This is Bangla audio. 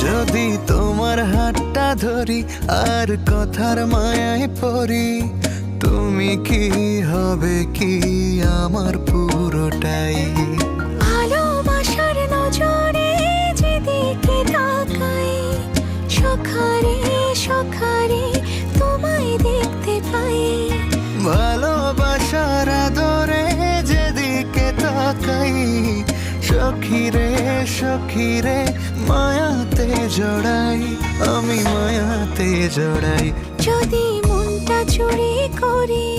যদি তোমার হাতটা ধরি আর কথার মায়ায় পড়ি, তুমি কি হবে কি আমার পুরোটাই। ভালোবাসার নজরে যেদিকে তাকাই, সখারে সখারে তোমায় দেখতে পাই। ভালোবাসার আদরে যেদিকে তাকাই, সখিরে সখিরে মায়াতে জড়াই, আমি মায়াতে জড়াই। যদি মনটা চুরি করি